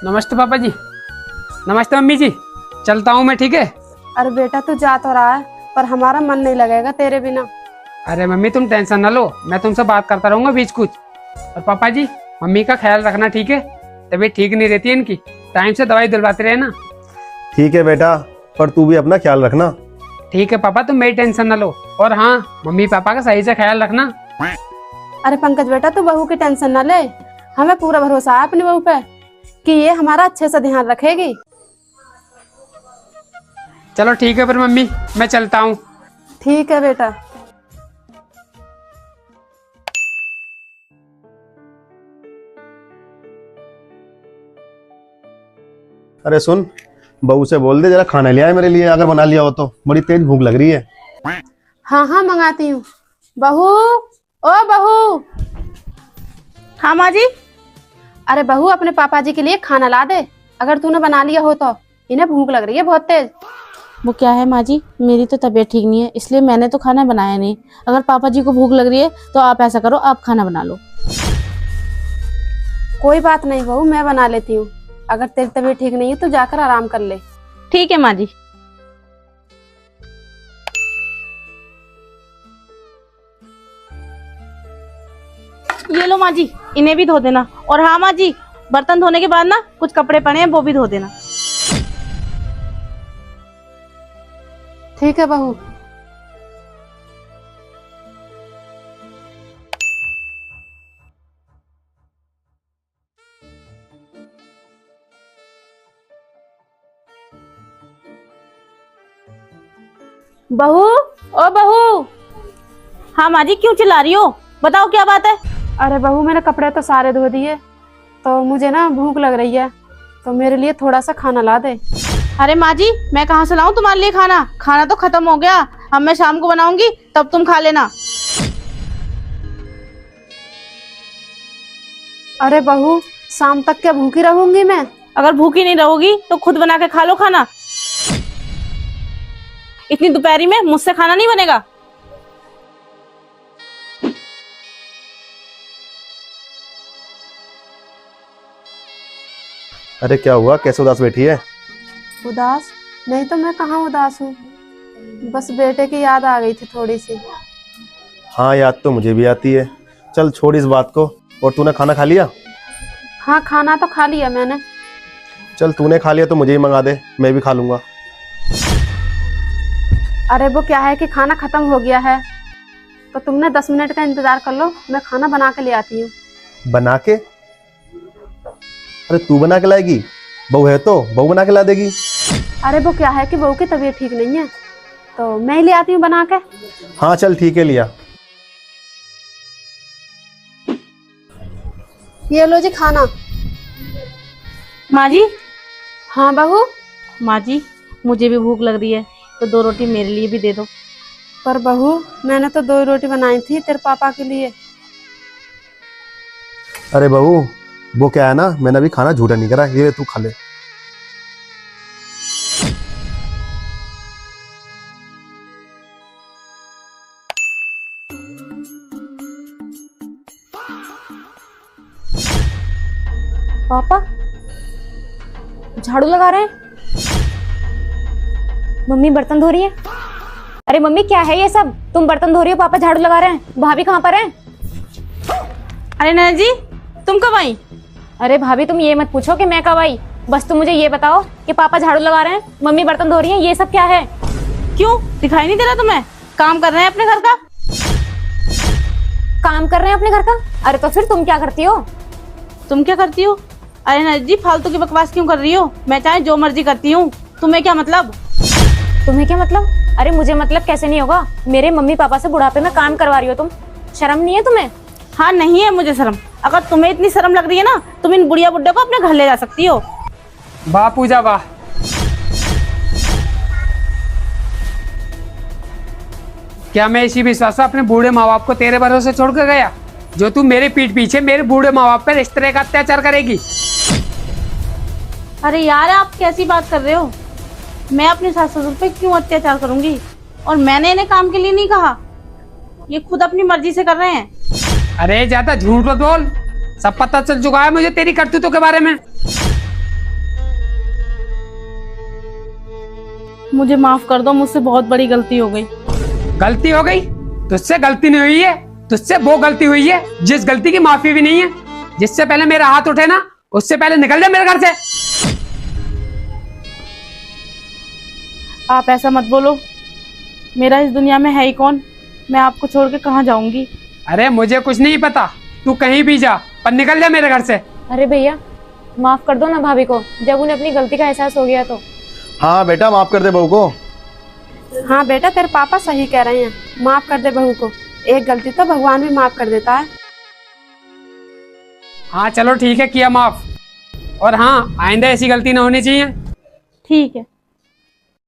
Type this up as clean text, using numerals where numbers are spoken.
नमस्ते पापा जी। नमस्ते मम्मी जी। चलता हूँ मैं, ठीक है। अरे बेटा तू जा तो रहा है पर हमारा मन नहीं लगेगा तेरे बिना। अरे मम्मी तुम टेंशन ना लो, मैं तुमसे बात करता रहूंगा बीच कुछ। और पापा जी मम्मी का ख्याल रखना, ठीक है। तबीयत ठीक नहीं रहती है इनकी, टाइम से दवाई दिलवाते रहे ना। ठीक है बेटा, पर तू भी अपना ख्याल रखना। ठीक है पापा, तुम मेरी टेंशन ना लो। और हाँ, मम्मी पापा का सही से ख्याल रखना। अरे पंकज बेटा तू बहू की टेंशन ना ले, हमें पूरा भरोसा है अपनी बहू पे कि ये हमारा अच्छे से ध्यान रखेगी। चलो ठीक है फिर मम्मी, मैं चलता हूँ। ठीक है बेटा। अरे सुन, बहू से बोल दे जरा खाना ले आए मेरे लिए, अगर बना लिया हो तो। बड़ी तेज भूख लग रही है। हाँ हाँ मंगाती हूँ। बहू, ओ बहू। हाँ माँ जी। अरे बहू अपने पापा जी के लिए खाना ला दे, अगर तूने बना लिया हो तो। इन्हें भूख लग रही है बहुत तेज। वो क्या है माँ जी, मेरी तो तबीयत ठीक नहीं है, इसलिए मैंने तो खाना बनाया नहीं। अगर पापा जी को भूख लग रही है तो आप ऐसा करो, आप खाना बना लो। कोई बात नहीं बहू, मैं बना लेती हूँ। अगर तेरी तबीयत ठीक नहीं है तो जाकर आराम कर ले। ठीक है माँ जी। ये लो माँ जी, इन्हें भी धो देना। और हाँ माँ जी, बर्तन धोने के बाद ना कुछ कपड़े पड़े हैं वो भी धो देना। ठीक है बहू। बहू, ओ बहू। हाँ माँ जी, क्यों चिल्ला रही हो, बताओ क्या बात है। अरे बहू मैंने कपड़े तो सारे धो दिए, तो मुझे ना भूख लग रही है, तो मेरे लिए थोड़ा सा खाना ला दे। अरे माँ जी, मैं कहाँ से लाऊं तुम्हारे लिए खाना, खाना तो खत्म हो गया। अब मैं शाम को बनाऊंगी तब तुम खा लेना। अरे बहू शाम तक क्या भूखी रहूंगी मैं? अगर भूखी नहीं रहोगी तो खुद बना के खा लो खाना। इतनी दोपहरी में मुझसे खाना नहीं बनेगा। अरे क्या हुआ, कैसे उदास बैठी है? उदास नहीं तो मैं कहाँ उदास हूँ, बस बेटे की याद आ गई थी थोड़ी सी। हाँ याद तो मुझे भी आती है। चल छोड़ इस बात को। और तूने खाना खा लिया? हाँ खाना तो खा लिया मैंने। चल तूने खा लिया तो मुझे ही मंगा दे, मैं भी खा लूंगा। अरे वो क्या है कि खाना खत्म हो गया है, तो तुमने 10 मिनट का इंतजार कर लो, मैं खाना बना के ले आती हूँ। बना के? अरे तू बना के लाएगी? बहू है तो बहू बना के ला देगी। अरे वो क्या है कि बहू की तबीयत ठीक नहीं है, तो मैं ही ले आती हूँ बना के। हाँ चल ठीक है, लिया। ये लो जी खाना। माँ जी। हाँ बहू। माँ जी, मुझे भी भूख लग रही है, तो 2 रोटी मेरे लिए भी दे दो। पर बहू मैंने तो 2 रोटी बनाई थी तेरे पापा के लिए। अरे बहू वो क्या है ना, मैंने अभी खाना झूठा नहीं करा, ये तू खा ले। पापा झाड़ू लगा रहे हैं, मम्मी बर्तन धो रही है। अरे मम्मी क्या है ये सब, तुम बर्तन धो रही हो, पापा झाड़ू लगा रहे हैं। भाभी कहाँ पर हैं? अरे नैना जी, तुम कब आई? अरे भाभी तुम ये मत पूछो कि मैं कब आई, बस तुम मुझे ये बताओ कि पापा झाड़ू लगा रहे हैं, मम्मी बर्तन धो रही है, ये सब क्या है? क्यों दिखाई नहीं दे रहा तुम्हें? काम कर रहे हैं अपने घर का। काम कर रहे हैं अपने घर का? अरे तो फिर तुम क्या करती हो? तुम क्या करती हो? अरे नैना जी, फालतू की बकवास क्यों कर रही हो? मैं चाहे जो मर्जी करती हूँ, तुम्हें क्या मतलब? तुम्हें क्या मतलब? अरे मुझे मतलब कैसे नहीं होगा, मेरे मम्मी पापा से बुढ़ापे में काम करवा रही हो तुम, शर्म नहीं है तुम्हें? हाँ नहीं है मुझे शर्म। अगर तुम्हें इतनी शर्म लग रही है ना, तुम इन बुढ़िया बुड्ढे को अपने घर ले जा सकती हो। वाह पूजा वाह। क्या मैं इसी विश्वास से अपने बूढ़े माँ बाप को तेरे भरोसे छोड़ कर गया, जो तू मेरे पीठ पीछे मेरे बूढ़े माँ बाप पर इस तरह का अत्याचार करेगी? अरे यार आप कैसी बात कर रहे हो? मैं अपने सास ससुर पे क्यों अत्याचार करूंगी? और मैंने इन्हें काम के लिए नहीं कहा, ये खुद अपनी मर्जी से कर रहे हैं। अरे ज्यादा झूठ मत बोल, सब पता चल चुका है मुझे तेरी करतूतों के बारे में। मुझे माफ कर दो, मुझसे बहुत बड़ी गलती हो गई। गलती हो गई? तुझसे गलती नहीं हुई है, तुझसे वो गलती हुई है जिस गलती की माफी भी नहीं है। जिससे पहले मेरा हाथ उठे ना, उससे पहले निकल जा मेरे घर से। आप ऐसा मत बोलो, मेरा इस दुनिया में है ही कौन? मैं आपको छोड़ के कहाँ जाऊंगी? अरे मुझे कुछ नहीं पता, तू कहीं भी जा, पर निकल जा मेरे घर से। अरे भैया माफ कर दो ना भाभी को, जब उन्हें अपनी गलती का एहसास हो गया तो। हाँ बेटा, माफ कर दे बहू को। हाँ बेटा, तेरे पापा सही कह रहे हैं, माफ कर दे बहू को। एक गलती तो भगवान भी माफ कर देता है। हाँ चलो ठीक है, किया माफ। और हाँ, आइंदा ऐसी गलती ना होनी चाहिए। ठीक है।